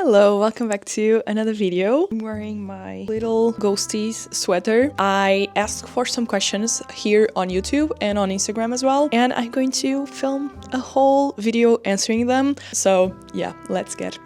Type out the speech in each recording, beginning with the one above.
Hello, welcome back to another video. I'm wearing my little ghosties sweater. I asked for some questions here on YouTube and on Instagram as well, and I'm going to film a whole video answering them. So yeah, let's get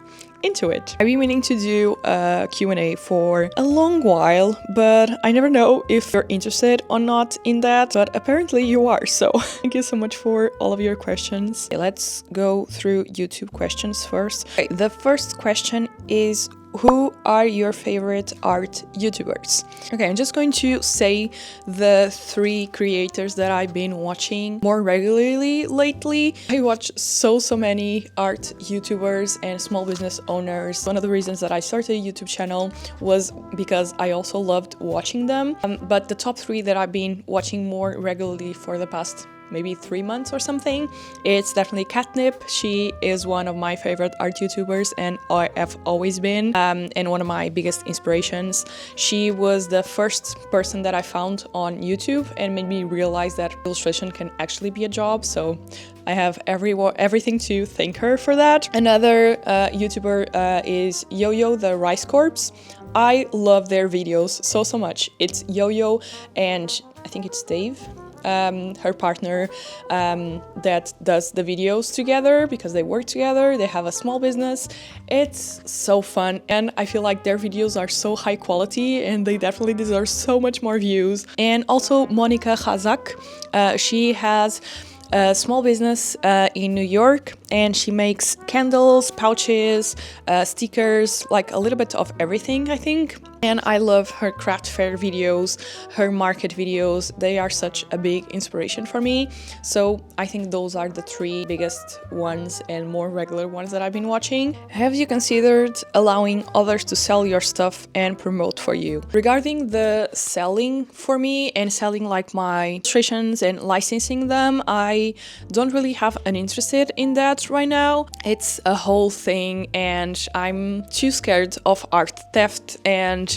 into it. I've been meaning to do a Q&A for a long while, but I never know if you're interested or not in that, but apparently you are, so thank you so much for all of your questions. Okay, let's go through YouTube questions first. Okay, the first question is, who are your favorite art YouTubers? Okay, I'm just going to say the 3 creators that I've been watching more regularly lately. I watch so many art YouTubers and small business owners. One of the reasons that I started a YouTube channel was because I also loved watching them. But the top 3 that I've been watching more regularly for the past maybe 3 months or something, it's definitely Catnip. She is one of my favorite art YouTubers and I have always been, and one of my biggest inspirations. She was the first person that I found on YouTube and made me realize that illustration can actually be a job, so I have everything to thank her for that. Another YouTuber is Yo-Yo the Rice Corpse. I love their videos so much. It's Yo-Yo and I think it's Dave, her partner, that does the videos together because they work together. They have a small business. It's so fun and I feel like their videos are so high quality and they definitely deserve so much more views. And also Monica Khazak, she has a small business in New York and she makes candles, pouches, stickers, like a little bit of everything, I think. And I love her craft fair videos, her market videos. They are such a big inspiration for me. So I think those are the 3 biggest ones and more regular ones that I've been watching. Have you considered allowing others to sell your stuff and promote for you? Regarding the selling for me and selling like my illustrations and licensing them, I don't really have an interest in that right now. It's a whole thing and I'm too scared of art theft and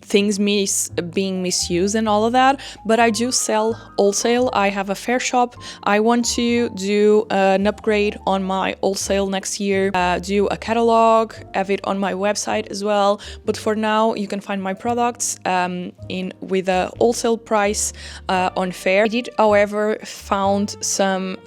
things being misused and all of that, but I do sell wholesale. I have a fair shop. I want to do an upgrade on my wholesale next year, do a catalog, have it on my website as well, but for now you can find my products with a wholesale price on fair. I did, however, found some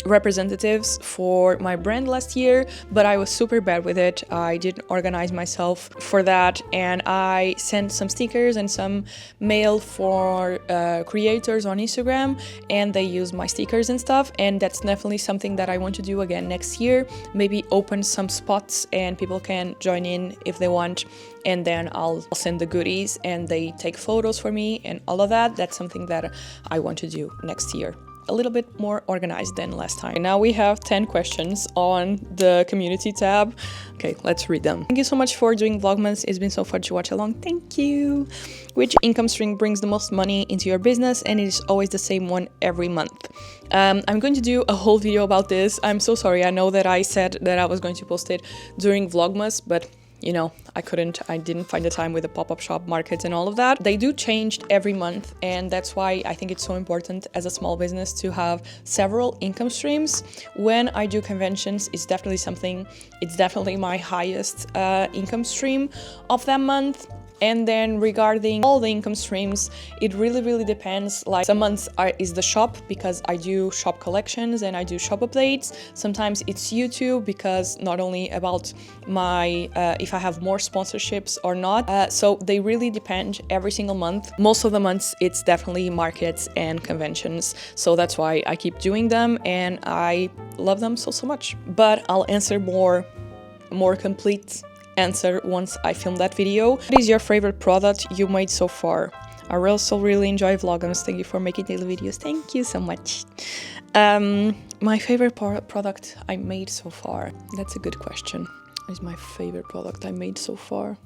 representatives for my brand last year, but I was super bad with it. I didn't organize myself for that and I sent some stickers and some mail for creators on Instagram and they use my stickers and stuff, and that's definitely something that I want to do again next year. Maybe open some spots and people can join in if they want, and then I'll send the goodies and they take photos for me and all of that. That's something that I want to do next year. A little bit more organized than last time. Now we have 10 questions on the community tab. Okay, let's read them. Thank you so much for doing Vlogmas. It's been so fun to watch along. Thank you. Which income stream brings the most money into your business and it is always the same one every month? I'm going to do a whole video about this. I'm so sorry. I know that I said that I was going to post it during Vlogmas, but you know, I didn't find the time with the pop-up shop markets and all of that. They do change every month, and that's why I think it's so important as a small business to have several income streams. When I do conventions, it's definitely my highest income stream of that month. And then regarding all the income streams, it really depends. Like some months is the shop because I do shop collections and I do shop updates. Sometimes it's YouTube because not only about my if I have more sponsorships or not. So they really depend every single month. Most of the months it's definitely markets and conventions. So that's why I keep doing them and I love them so much. But I'll answer more complete answer once I film that video. What is your favorite product you made so far? I also really enjoy Vlogmas. Thank you for making daily videos. Thank you so much. My favorite product I made so far. That's a good question. Is my favorite product I made so far?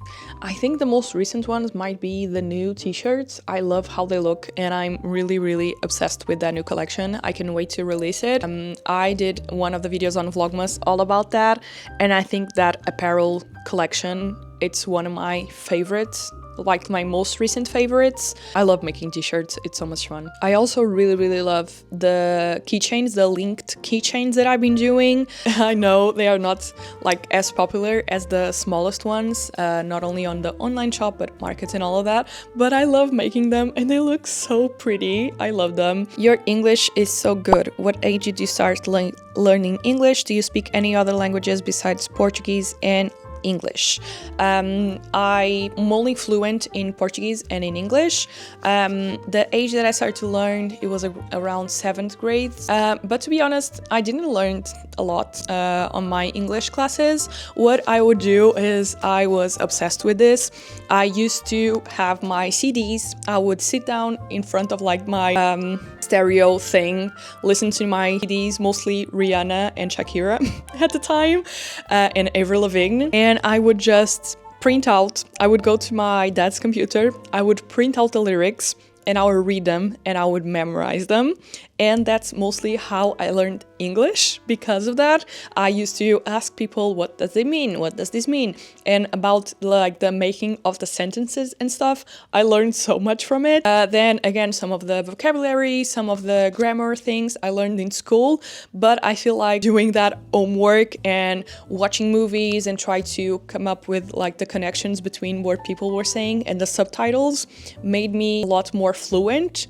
I think the most recent ones might be the new t-shirts. I love how they look and I'm really obsessed with that new collection. I can wait to release it. I did one of the videos on Vlogmas all about that, and I think that apparel collection, it's one of my favorites like my most recent favorites. I love making t-shirts, it's so much fun. I also really love the keychains, the linked keychains that I've been doing. I know they are not like as popular as the smallest ones, not only on the online shop but markets and all of that, but I love making them and they look so pretty. I love them. Your English is so good. What age did you start learning English? Do you speak any other languages besides Portuguese and English? I'm only fluent in Portuguese and in English. The age that I started to learn, it was around 7th grade. But to be honest, I didn't learn a lot on my English classes. What I would do is I was obsessed with this. I used to have my CDs. I would sit down in front of like my stereo thing, listen to my CDs, mostly Rihanna and Shakira at the time, and Avril Lavigne. And I would just print out, I would go to my dad's computer, I would print out the lyrics and I would read them and I would memorize them. And that's mostly how I learned English. Because of that, I used to ask people, what does it mean? What does this mean? And about like the making of the sentences and stuff, I learned so much from it. Then again, some of the vocabulary, some of the grammar things I learned in school, but I feel like doing that homework and watching movies and try to come up with like the connections between what people were saying and the subtitles made me a lot more fluent,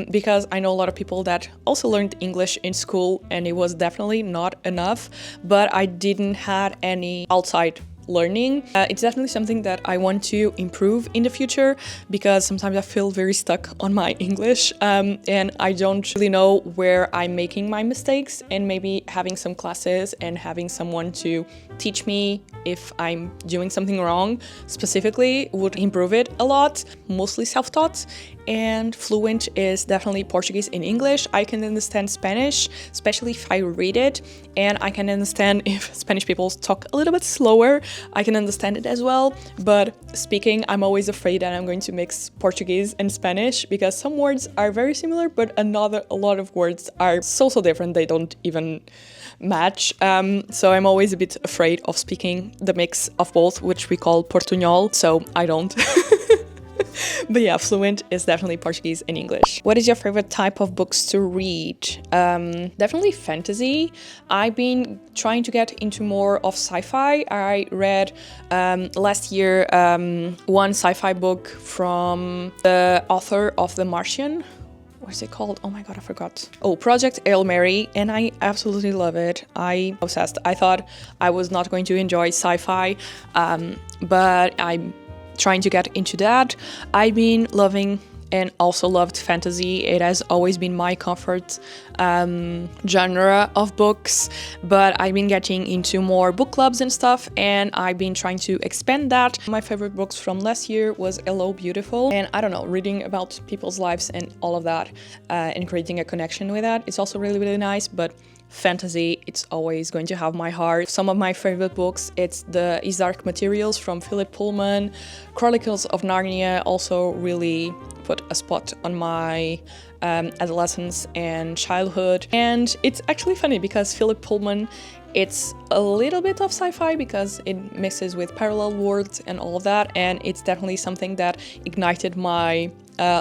because I know a lot of people that also learned English in school and it was definitely not enough, but I didn't had any outside learning. It's definitely something that I want to improve in the future, because sometimes I feel very stuck on my English, and I don't really know where I'm making my mistakes, and maybe having some classes and having someone to teach me if I'm doing something wrong specifically would improve it a lot. Mostly self-taught, and fluent is definitely Portuguese and English. I can understand Spanish, especially if I read it, and I can understand if Spanish people talk a little bit slower. I can understand it as well, but speaking, I'm always afraid that I'm going to mix Portuguese and Spanish, because some words are very similar, but a lot of words are so different they don't even match. So I'm always a bit afraid of speaking the mix of both, which we call portuñol, so I don't. But yeah, fluent is definitely Portuguese and English. What is your favorite type of books to read? Definitely fantasy. I've been trying to get into more of sci-fi. I read last year one sci-fi book from the author of The Martian. What's it called? Oh my god, I forgot. Oh, Project Hail Mary, and I absolutely love it. I'm obsessed. I thought I was not going to enjoy sci-fi, but I'm trying to get into that. I've been loving and also loved fantasy. It has always been my comfort genre of books, but I've been getting into more book clubs and stuff, and I've been trying to expand that. My favorite books from last year was Hello Beautiful, and I don't know, reading about people's lives and all of that, and creating a connection with that. It's also really nice, but fantasy, it's always going to have my heart. Some of my favorite books, it's the His Dark Materials from Philip Pullman. Chronicles of Narnia also really put a spot on my adolescence and childhood. And it's actually funny because Philip Pullman, it's a little bit of sci-fi because it mixes with parallel worlds and all of that, and it's definitely something that ignited my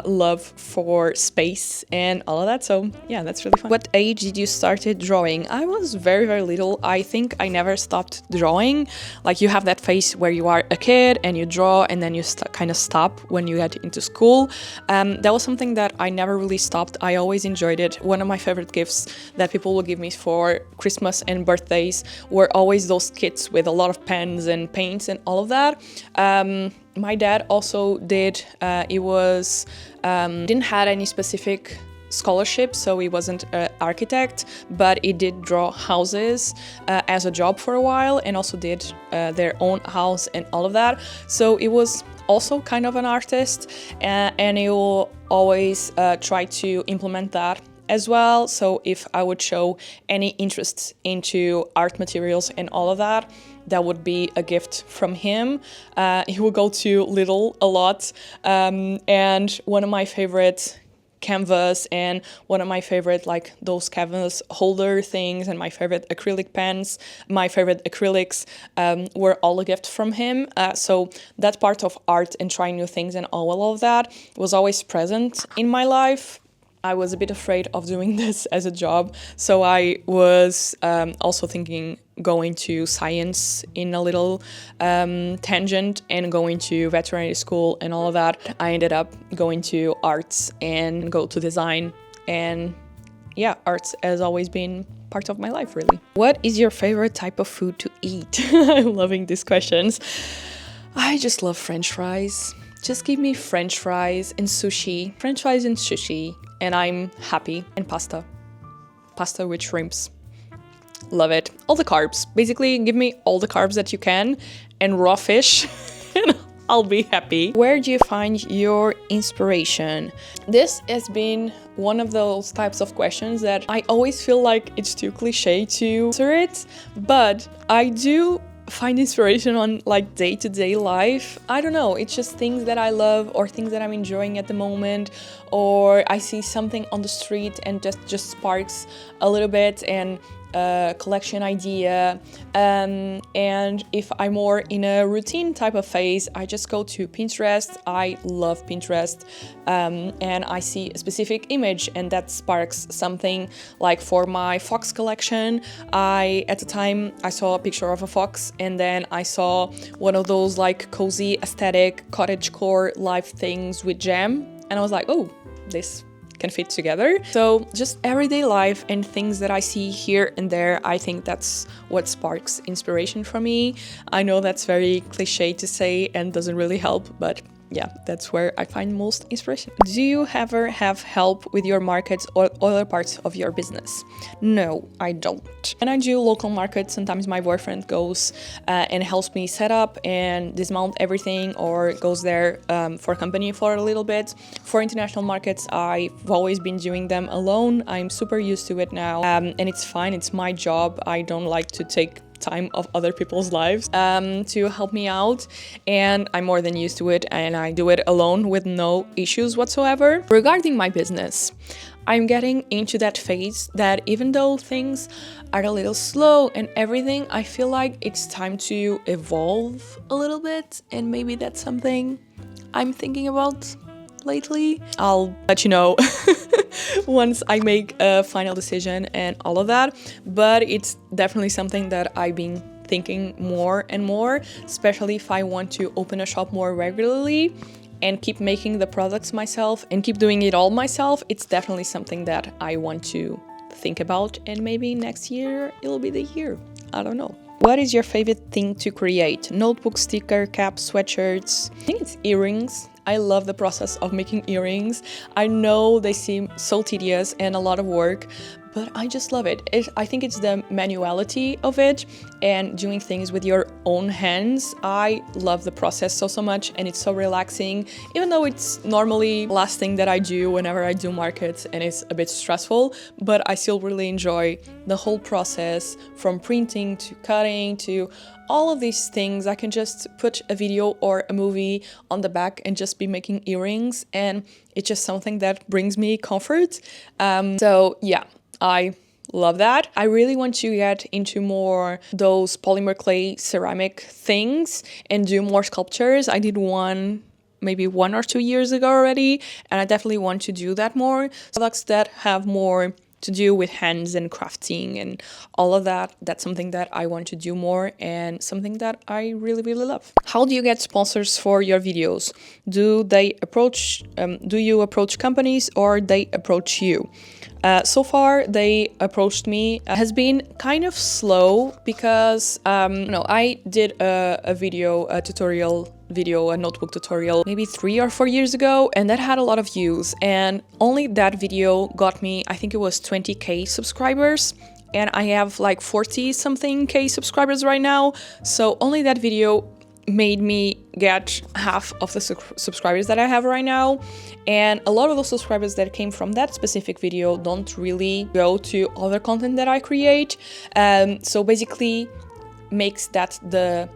love for space and all of that. So yeah, that's really fun. What age did you started drawing? I was very little. I think I never stopped drawing. Like, you have that phase where you are a kid and you draw, and then you kind of stop when you get into school. That was something that I never really stopped. I always enjoyed it. One of my favorite gifts that people will give me for Christmas and birthdays were always those kits with a lot of pens and paints and all of that. My dad also did, didn't have any specific scholarship, so he wasn't an architect, but he did draw houses as a job for a while, and also did their own house and all of that. So it was also kind of an artist, and he will always try to implement that as well. So if I would show any interest into art materials and all of that, that would be a gift from him. He will go to Lidl a lot, and one of my favorite canvas, and one of my favorite, like those canvas holder things, and my favorite acrylic pens, my favorite acrylics were all a gift from him. So that part of art and trying new things and all of that was always present in my life. I was a bit afraid of doing this as a job, so I was also thinking going to science in a little tangent and going to veterinary school and all of that. I ended up going to arts and go to design, and yeah, arts has always been part of my life, really. What is your favorite type of food to eat? I'm loving these questions. I just love French fries. Just give me French fries and sushi. French fries and sushi, and I'm happy. And pasta. Pasta with shrimps. Love it. All the carbs. Basically, give me all the carbs that you can and raw fish, and I'll be happy. Where do you find your inspiration? This has been one of those types of questions that I always feel like it's too cliche to answer it, but I do find inspiration on like day-to-day life. I don't know, it's just things that I love or things that I'm enjoying at the moment, or I see something on the street and just sparks a little bit and collection idea, and if I'm more in a routine type of phase, I just go to Pinterest. I love Pinterest, and I see a specific image and that sparks something. Like for my fox collection, at the time I saw a picture of a fox, and then I saw one of those like cozy aesthetic cottagecore life things with jam, and I was like, oh, this can fit together. So just everyday life and things that I see here and there, I think that's what sparks inspiration for me. I know that's very cliche to say and doesn't really help, but yeah, that's where I find most inspiration. Do you ever have help with your markets or other parts of your business? No, I don't. When I do local markets, sometimes my boyfriend goes and helps me set up and dismount everything, or goes there for company for a little bit. For international markets, I've always been doing them alone. I'm super used to it now, and it's fine. It's my job. I don't like to take time of other people's lives to help me out, and I'm more than used to it, and I do it alone with no issues whatsoever. Regarding my business, I'm getting into that phase that even though things are a little slow and everything, I feel like it's time to evolve a little bit, and maybe that's something I'm thinking about lately. I'll let you know once I make a final decision and all of that, but it's definitely something that I've been thinking more and more, especially if I want to open a shop more regularly and keep making the products myself and keep doing it all myself. It's definitely something that I want to think about, and maybe next year it'll be the year. I don't know. What is your favorite thing to create? Notebook, sticker, cap, sweatshirts? I think it's earrings. I love the process of making earrings. I know they seem so tedious and a lot of work, but I just love it. I think it's the manuality of it and doing things with your own hands. I love the process so much, and it's so relaxing, even though it's normally the last thing that I do whenever I do markets and it's a bit stressful, but I still really enjoy the whole process, from printing to cutting to all of these things. I can just put a video or a movie on the back and just be making earrings, and it's just something that brings me comfort. So yeah, I love that. I really want to get into more those polymer clay ceramic things and do more sculptures. I did one maybe 1 or 2 years ago already, and I definitely want to do that more. Products that have more to do with hands and crafting and all of that. That's something that I want to do more, and something that I really, really love. How do you get sponsors for your videos? Do you approach companies, or they approach you? So far, they approached me. Has been kind of slow because I did a notebook tutorial maybe 3 or 4 years ago, and that had a lot of views, and only that video got me, I think it was 20k subscribers, and I have like 40 something k subscribers right now. So only that video made me get half of the subscribers that I have right now, and a lot of those subscribers that came from that specific video don't really go to other content that I create, so basically makes that the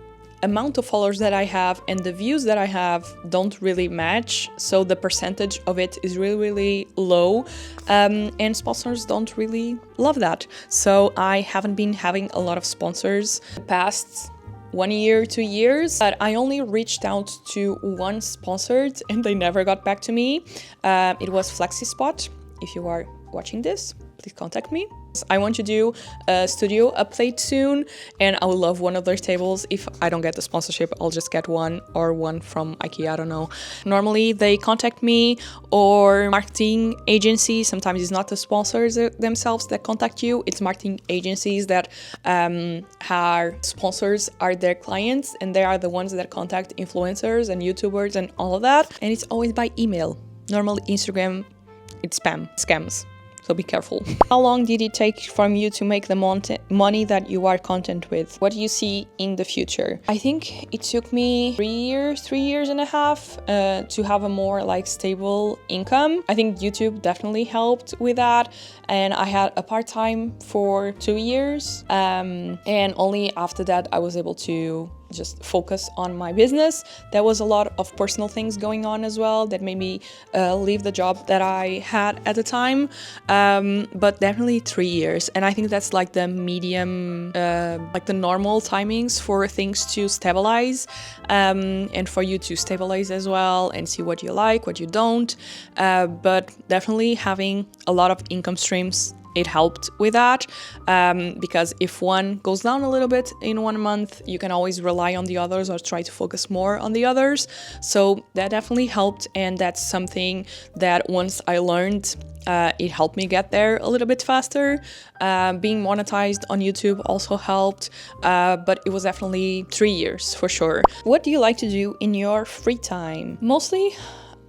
amount of followers that I have and the views that I have don't really match, so the percentage of it is really low, and sponsors don't really love that. So I haven't been having a lot of sponsors the past 1 year, 2 years, but I only reached out to one sponsored and they never got back to me. It was FlexiSpot. If you are watching this, please contact me. I want to do a studio update soon, and I would love one of their tables. If I don't get the sponsorship, I'll just get one, or one from IKEA, I don't know. Normally they contact me, or marketing agencies. Sometimes it's not the sponsors themselves that contact you, it's marketing agencies that are sponsors are their clients, and they are the ones that contact influencers and YouTubers and all of that. And it's always by email. Normally Instagram, it's scams. So be careful. How long did it take from you to make the money that you are content with? What do you see in the future? I think it took me 3 years and a half to have a more like stable income. I think YouTube definitely helped with that. And I had a part-time for 2 years. And only after that I was able to just focus on my business. There was a lot of personal things going on as well that made me leave the job that I had at the time, but definitely 3 years. And I think that's like the medium, like the normal timings for things to stabilize, and for you to stabilize as well and see what you like, what you don't, but definitely having a lot of income streams, it helped with that, because if one goes down a little bit in 1 month, you can always rely on the others or try to focus more on the others. So that definitely helped, and that's something that once I learned, it helped me get there a little bit faster. Being monetized on YouTube also helped, but it was definitely 3 years for sure. What do you like to do in your free time? Mostly,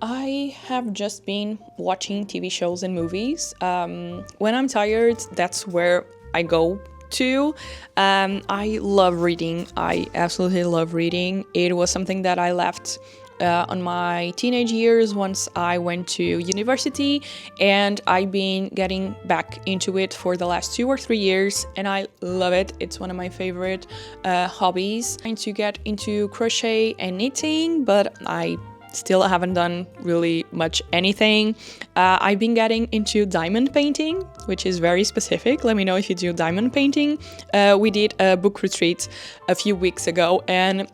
I have just been watching TV shows and movies. When I'm tired, that's where I go to. I love reading. I absolutely love reading. It was something that I left on my teenage years once I went to university, and I've been getting back into it for the last 2 or 3 years, and I love it. It's one of my favorite hobbies. I'm trying to get into crochet and knitting, but I still haven't done really much anything. I've been getting into diamond painting, which is very specific. Let me know if you do diamond painting. We did a book retreat a few weeks ago, and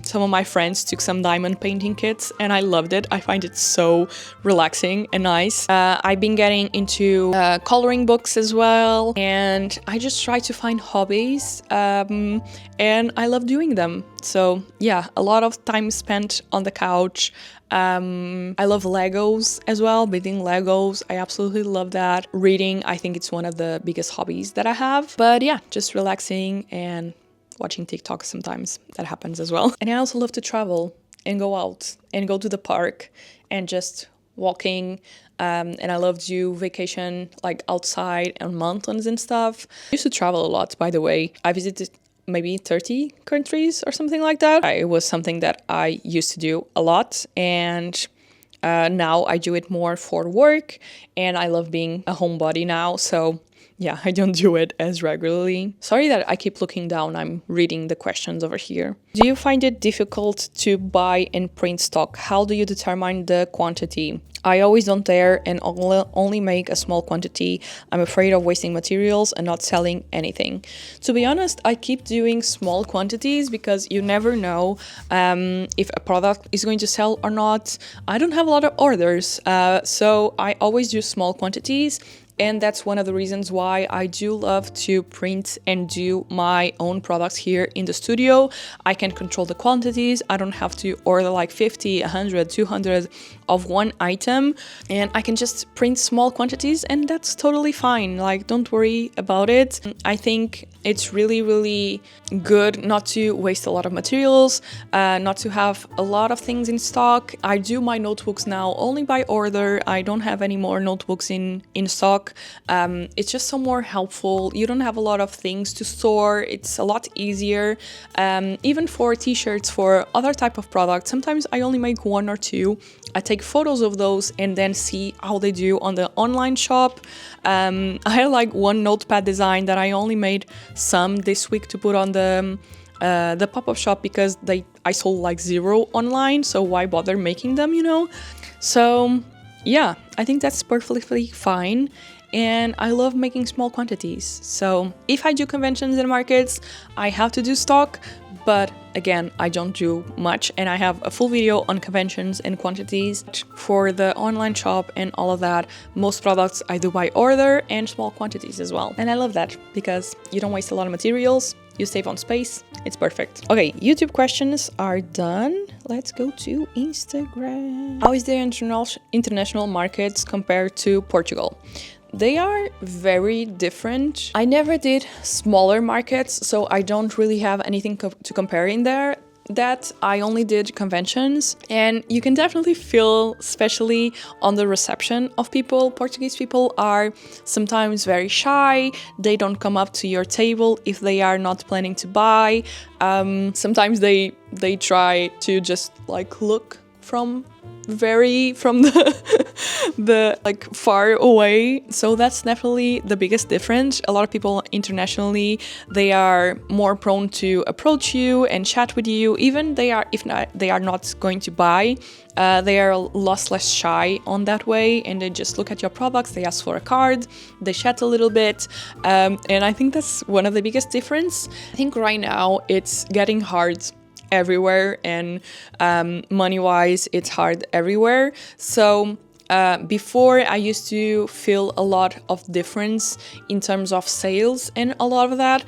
some of my friends took some diamond painting kits, and I loved it. I find it so relaxing and nice. I've been getting into coloring books as well, and I just try to find hobbies, and I love doing them. So yeah, a lot of time spent on the couch. I love Legos as well, building Legos. I absolutely love that. Reading, I think it's one of the biggest hobbies that I have. But yeah, just relaxing and watching TikTok sometimes. That happens as well. And I also love to travel and go out and go to the park and just walking. And I love to do vacation like outside on mountains and stuff. I used to travel a lot, by the way. I visited maybe 30 countries or something like that. It was something that I used to do a lot, and now I do it more for work, and I love being a homebody now, so yeah, I don't do it as regularly. Sorry that I keep looking down, I'm reading the questions over here. Do you find it difficult to buy and print stock? How do you determine the quantity? I always don't dare and only make a small quantity. I'm afraid of wasting materials and not selling anything. To be honest, I keep doing small quantities because you never know if a product is going to sell or not. I don't have a lot of orders, so I always do small quantities. And that's one of the reasons why I do love to print and do my own products here in the studio. I can control the quantities. I don't have to order like 50, 100, 200 of one item, and I can just print small quantities, and that's totally fine. Like, don't worry about it. I think it's really good not to waste a lot of materials, not to have a lot of things in stock. I do my notebooks now only by order. I don't have any more notebooks in stock. It's just so more helpful. You don't have a lot of things to store. It's a lot easier. Even for t-shirts, for other type of products, sometimes I only make 1 or 2. I take photos of those and then see how they do on the online shop. I had like one notepad design that I only made some this week to put on the the pop-up shop because I sold like 0 online, so why bother making them, you know? So yeah, I think that's perfectly fine. And I love making small quantities. So if I do conventions and markets, I have to do stock, but again, I don't do much, and I have a full video on conventions and quantities. For the online shop and all of that, most products I do by order and small quantities as well. And I love that because you don't waste a lot of materials, you save on space, it's perfect. Okay, YouTube questions are done. Let's go to Instagram. How is the international markets compared to Portugal? They are very different. I never did smaller markets, so I don't really have anything to compare in there. That I only did conventions, and you can definitely feel, especially on the reception of people. Portuguese people are sometimes very shy. They don't come up to your table if they are not planning to buy. Sometimes they try to just like look from the like far away. So that's definitely the biggest difference. A lot of people internationally, they are more prone to approach you and chat with you, even they are not going to buy. They are a lot less shy on that way, and they just look at your products, they ask for a card, they chat a little bit, and I think that's one of the biggest difference. I think right now it's getting hard everywhere, and money-wise, it's hard everywhere. So before, I used to feel a lot of difference in terms of sales and a lot of that,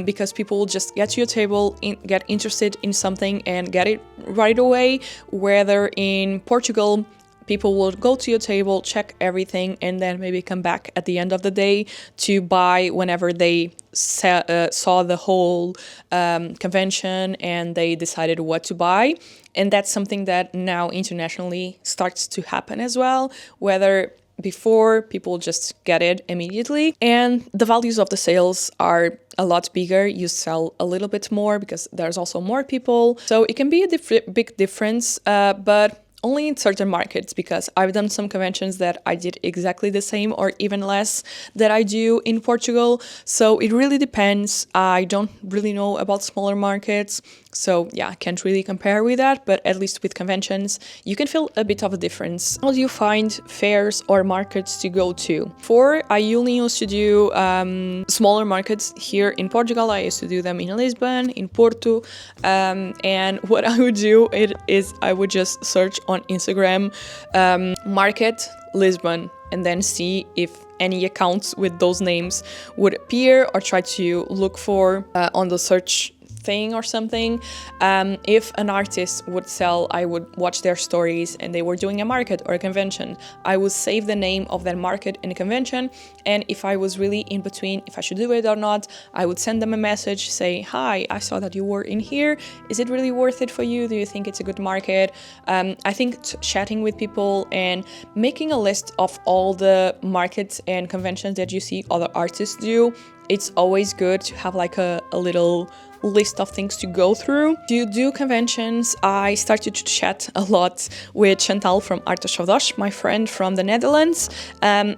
because people will just get to your table, get interested in something and get it right away. Whether in Portugal, people will go to your table, check everything, and then maybe come back at the end of the day to buy whenever they saw the whole convention and they decided what to buy. And that's something that now internationally starts to happen as well, whether before people just get it immediately. And the values of the sales are a lot bigger. You sell a little bit more because there's also more people. So it can be a big difference, but only in certain markets, because I've done some conventions that I did exactly the same or even less that I do in Portugal. So it really depends. I don't really know about smaller markets. So yeah, I can't really compare with that, but at least with conventions, you can feel a bit of a difference. How do you find fairs or markets to go to? Before, I only used to do smaller markets here in Portugal. I used to do them in Lisbon, in Porto, and what I would do is I would just search on Instagram, market Lisbon, and then see if any accounts with those names would appear, or try to look for on the search thing or something. If an artist would sell, I would watch their stories and they were doing a market or a convention. I would save the name of that market and convention, and if I was really in between if I should do it or not, I would send them a message, say, hi, I saw that you were in here. Is it really worth it for you? Do you think it's a good market? I think chatting with people and making a list of all the markets and conventions that you see other artists do, it's always good to have like a little list of things to go through. To do conventions, I started to chat a lot with Chantal from Artes of Dos, my friend from the Netherlands.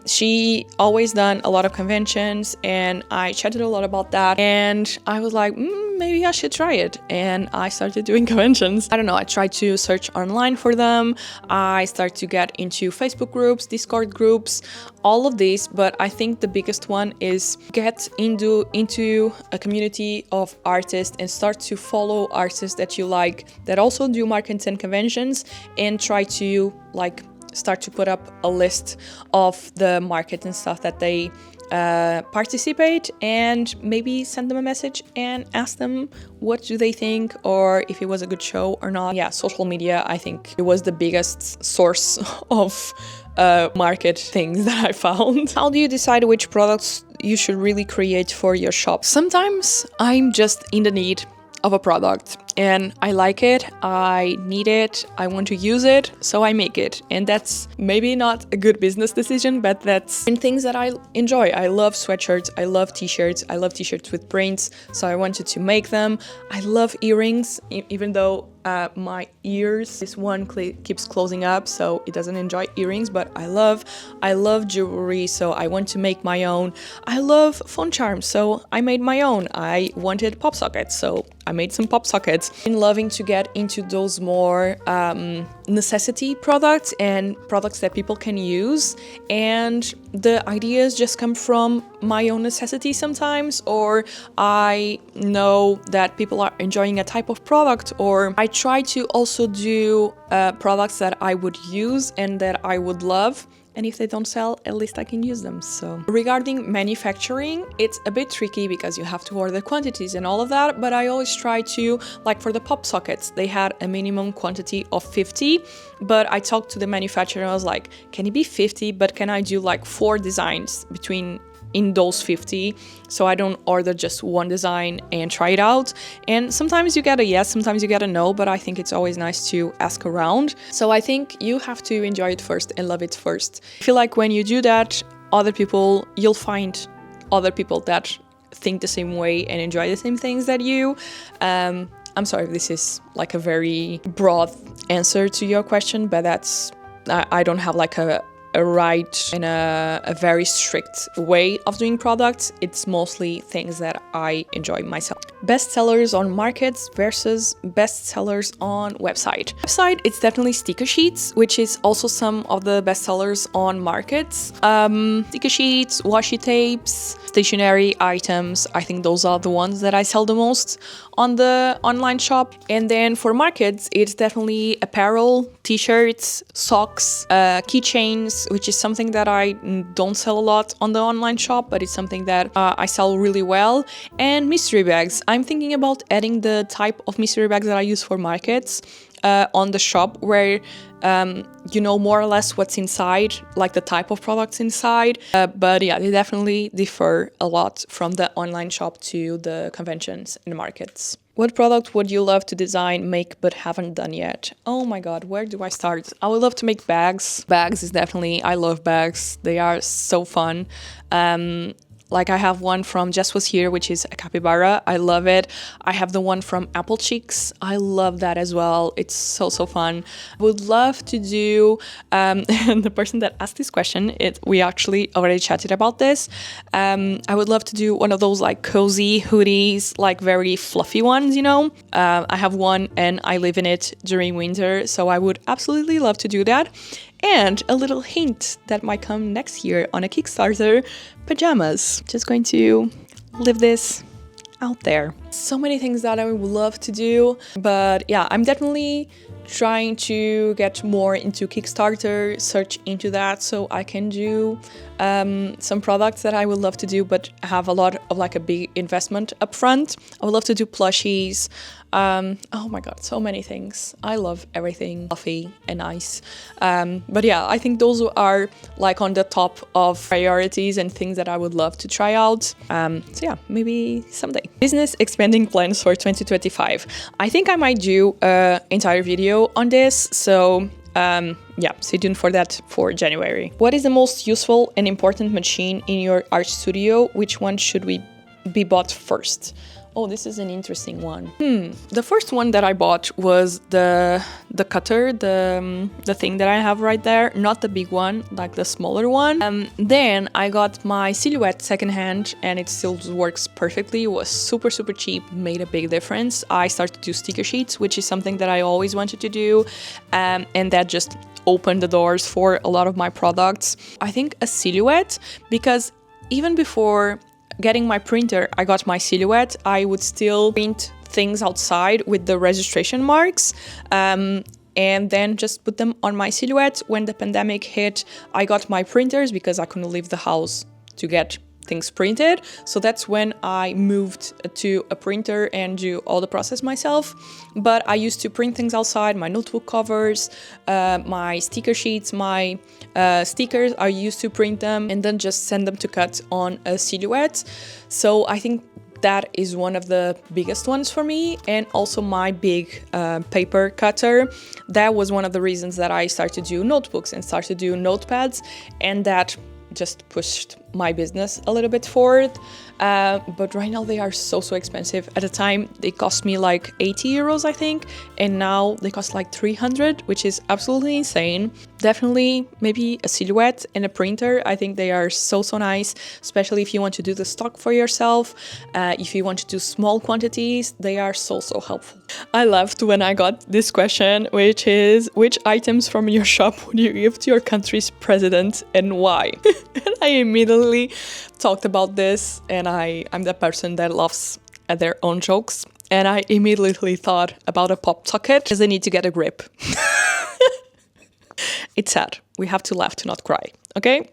She always done a lot of conventions, and I chatted a lot about that, and I was like, maybe I should try it, and I started doing conventions. I don't know, I tried to search online for them, I started to get into Facebook groups, Discord groups, all of these, but I think the biggest one is get into a community of artists and start to follow artists that you like that also do markets and conventions, and try to like start to put up a list of the market and stuff that they participate, and maybe send them a message and ask them what do they think, or if it was a good show or not. Yeah, social media, I think it was the biggest source of market things that I found. How do you decide which products you should really create for your shop? Sometimes I'm just in the need of a product and I like it, I need it, I want to use it, so I make it. And that's maybe not a good business decision, but that's in things that I enjoy. I love sweatshirts, I love t-shirts, I love t-shirts with prints, so I wanted to make them. I love earrings, even though my ears. This one keeps closing up, so it doesn't enjoy earrings, but I love jewelry, so I want to make my own. I love phone charms, so I made my own. I wanted pop sockets, so I made some pop sockets. I'm loving to get into those more necessity products and products that people can use, and the ideas just come from my own necessity sometimes, or I know that people are enjoying a type of product, or I try to also do products that I would use and that I would love. And if they don't sell, at least I can use them. So regarding manufacturing, it's a bit tricky because you have to order quantities and all of that, but I always try to, like for the pop sockets, they had a minimum quantity of 50, but I talked to the manufacturer and I was like, can it be 50, but can I do like 4 designs in those 50, so I don't order just one design and try it out. And sometimes you get a yes, sometimes you get a no, but I think it's always nice to ask around. So I think you have to enjoy it first and love it first. I feel like when you do that, you'll find other people that think the same way and enjoy the same things that you. I'm sorry if this is like a very broad answer to your question, but I don't have like a right and a very strict way of doing products. It's mostly things that I enjoy myself. Best sellers on markets versus best sellers on website. Website, it's definitely sticker sheets, which is also some of the best sellers on markets. Sticker sheets, washi tapes, stationery items. I think those are the ones that I sell the most on the online shop. And then for markets, it's definitely apparel, t-shirts, socks, keychains, which is something that I don't sell a lot on the online shop, but it's something that I sell really well. And mystery bags. I'm thinking about adding the type of mystery bags that I use for markets on the shop, where you know more or less what's inside, like the type of products inside. But yeah, they definitely differ a lot from the online shop to the conventions and markets. What product would you love to design, make, but haven't done yet? Oh my god, where do I start? I would love to make bags. Bags is definitely, I love bags. They are so fun. Like I have one from Just Was Here, which is a capybara. I love it. I have the one from Apple Cheeks. I love that as well. It's so fun. I would love to do, and the person that asked this question, we actually already chatted about this. I would love to do one of those like cozy hoodies, like very fluffy ones, you know? I have one and I live in it during winter, so I would absolutely love to do that. And a little hint that might come next year on a Kickstarter, pajamas. Just going to leave this out there. So many things that I would love to do, but yeah, I'm definitely trying to get more into Kickstarter, search into that so I can do some products that I would love to do, but have a lot of like a big investment upfront. I would love to do plushies. Oh my god, so many things. I love everything fluffy and nice. But yeah, I think those are like on the top of priorities and things that I would love to try out. So yeah, maybe someday. Business expanding plans for 2025. I think I might do an entire video on this, so yeah, stay tuned for that for January. What is the most useful and important machine in your art studio? Which one should be bought first? Oh, this is an interesting one. The first one that I bought was the cutter, the thing that I have right there, not the big one, like the smaller one. Then I got my Silhouette secondhand, and it still works perfectly. It was super cheap, made a big difference. I started to do sticker sheets, which is something that I always wanted to do, and that just opened the doors for a lot of my products. I think a Silhouette, because even before getting my printer, I got my Silhouette. I would still print things outside with the registration marks, and then just put them on my Silhouette. When the pandemic hit, I got my printers because I couldn't leave the house to get things printed. So that's when I moved to a printer and do all the process myself. But I used to print things outside, my notebook covers, my sticker sheets, my stickers. I used to print them and then just send them to cut on a Silhouette. So I think that is one of the biggest ones for me, and also my big paper cutter. That was one of the reasons that I started to do notebooks and started to do notepads, and that just pushed my business a little bit forward. But right now they are so expensive. At the time they cost me like 80 euros, I think, and now they cost like 300, which is absolutely insane. Definitely maybe a silhouette and a printer. I think they are so nice, especially if you want to do the stock for yourself. If you want to do small quantities, they are so helpful. I laughed when I got this question, which is, which items from your shop would you give to your country's president and why? And I immediately talked about this, and I'm the person that laughs at their own jokes, and I immediately thought about a pop socket because they need to get a grip. It's sad. We have to laugh to not cry, okay?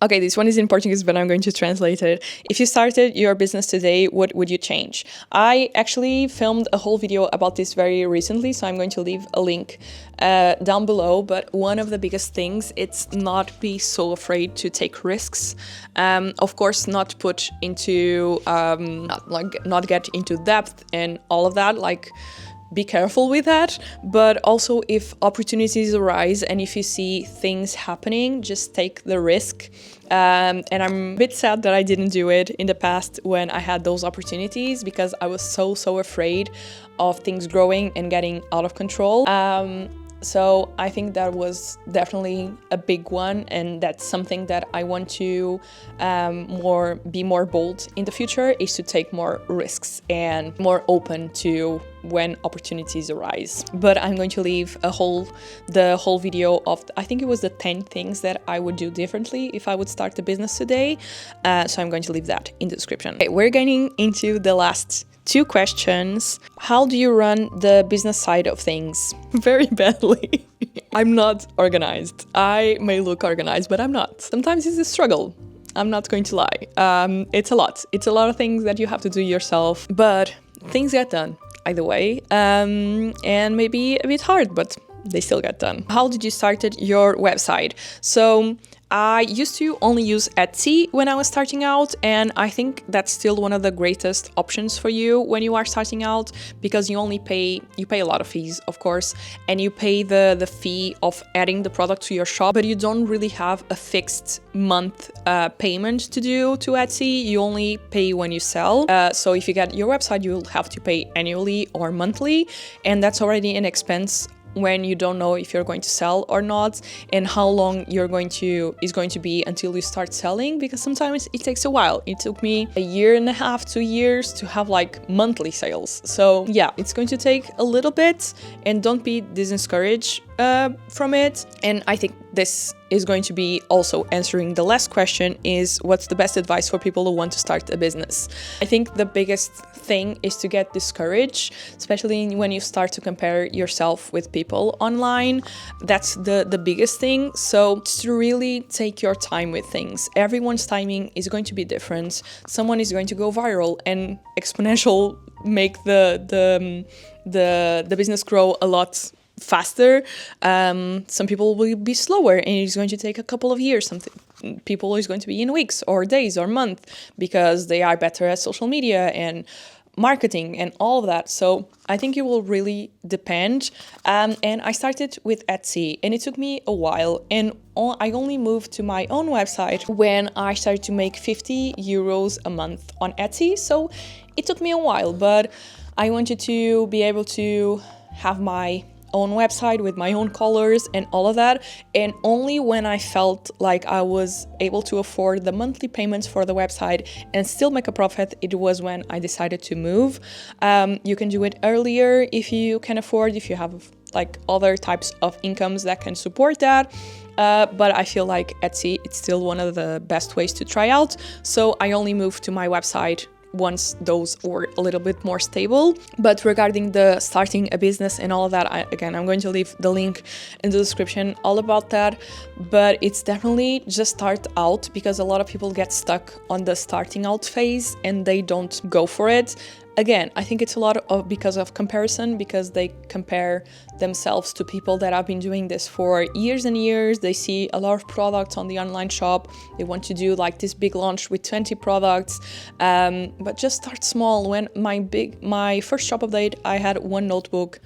Okay, this one is in Portuguese, but I'm going to translate it. If you started your business today, what would you change? I actually filmed a whole video about this very recently, so I'm going to leave a link down below. But one of the biggest things, it's not be so afraid to take risks. Of course, not put into, not get into depth and all of that, like, be careful with that, but also if opportunities arise and if you see things happening, just take the risk. And I'm a bit sad that I didn't do it in the past when I had those opportunities, because I was so afraid of things growing and getting out of control. So I think that was definitely a big one, and that's something that I want to be more bold in the future, is to take more risks and more open to when opportunities arise. But I'm going to leave the whole video of, I think it was the 10 things that I would do differently if I would start a business today. So I'm going to leave that in the description. Okay, we're getting into the last 2 questions. How do you run the business side of things? Very badly. I'm not organized. I may look organized, but I'm not. Sometimes it's a struggle. I'm not going to lie. It's a lot. It's a lot of things that you have to do yourself, but things get done either way. And maybe a bit hard, but they still get done. How did you start your website? So I used to only use Etsy when I was starting out, and I think that's still one of the greatest options for you when you are starting out, because you pay a lot of fees, of course, and you pay the fee of adding the product to your shop, but you don't really have a fixed month payment to do to Etsy. You only pay when you sell. So if you get your website, you'll have to pay annually or monthly, and that's already an expense when you don't know if you're going to sell or not, and how long is going to be until you start selling, because sometimes it takes a while. It took me 1.5 years, 2 years to have like monthly sales. So yeah, it's going to take a little bit, and don't be discouraged from it. And I think this is going to be also answering the last question, is what's the best advice for people who want to start a business? I think the biggest thing is to get discouraged, especially when you start to compare yourself with people online. That's the biggest thing. So to really take your time with things. Everyone's timing is going to be different. Someone is going to go viral and exponential, make the business grow a lot faster. Some people will be slower, and it's going to take a couple of years. Some people is going to be in weeks or days or months, because they are better at social media and marketing and all of that. So I think it will really depend. And I started with Etsy, and it took me a while, and I only moved to my own website when I started to make 50 euros a month on Etsy. So it took me a while, but I wanted to be able to have my own website with my own colors and all of that, and only when I felt like I was able to afford the monthly payments for the website and still make a profit, it was when I decided to move. You can do it earlier if you can afford, if you have like other types of incomes that can support that. But I feel like Etsy, it's still one of the best ways to try out. So I only moved to my website once those were a little bit more stable. But regarding the starting a business and all of that, I'm going to leave the link in the description all about that. But it's definitely just start out, because a lot of people get stuck on the starting out phase and they don't go for it. Again, I think it's a lot of because of comparison, because they compare themselves to people that have been doing this for years and years. They see a lot of products on the online shop. They want to do like this big launch with 20 products, but just start small. When my first shop update, I had 1 notebook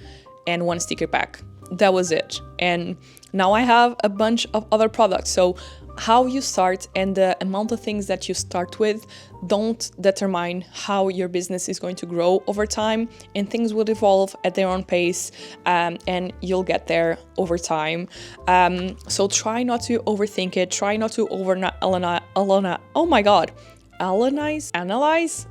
and 1 sticker pack. That was it. And now I have a bunch of other products. So how you start and the amount of things that you start with don't determine how your business is going to grow over time, and things will evolve at their own pace, and you'll get there over time. So try not to overthink it, try not to analyze,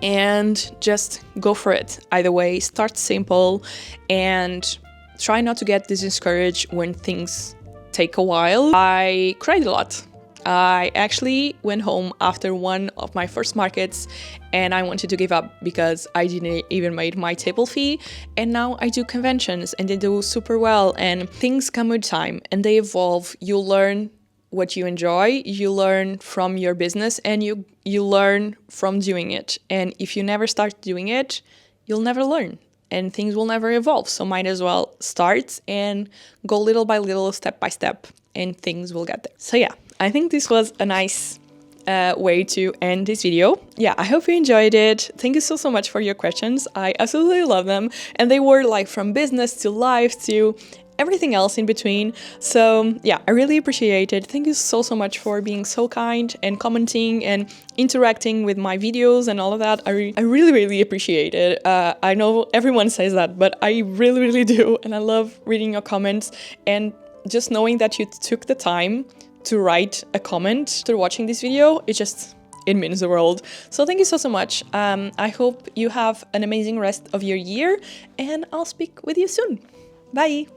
and just go for it. Either way, start simple and try not to get discouraged when things take a while. I cried a lot. I actually went home after one of my first markets and I wanted to give up because I didn't even make my table fee, and now I do conventions and they do super well, and things come with time and they evolve. You learn what you enjoy, you learn from your business, and you learn from doing it. And if you never start doing it, you'll never learn and things will never evolve. So might as well start and go little by little, step by step, and things will get there. So yeah, I think this was a nice way to end this video. Yeah, I hope you enjoyed it. Thank you so much for your questions. I absolutely love them. And they were like from business to life to everything else in between. So yeah, I really appreciate it. Thank you so much for being so kind and commenting and interacting with my videos and all of that. I really appreciate it. I know everyone says that, but I really do. And I love reading your comments and just knowing that you took the time to write a comment after watching this video. It means the world. So thank you so much. I hope you have an amazing rest of your year, and I'll speak with you soon. Bye!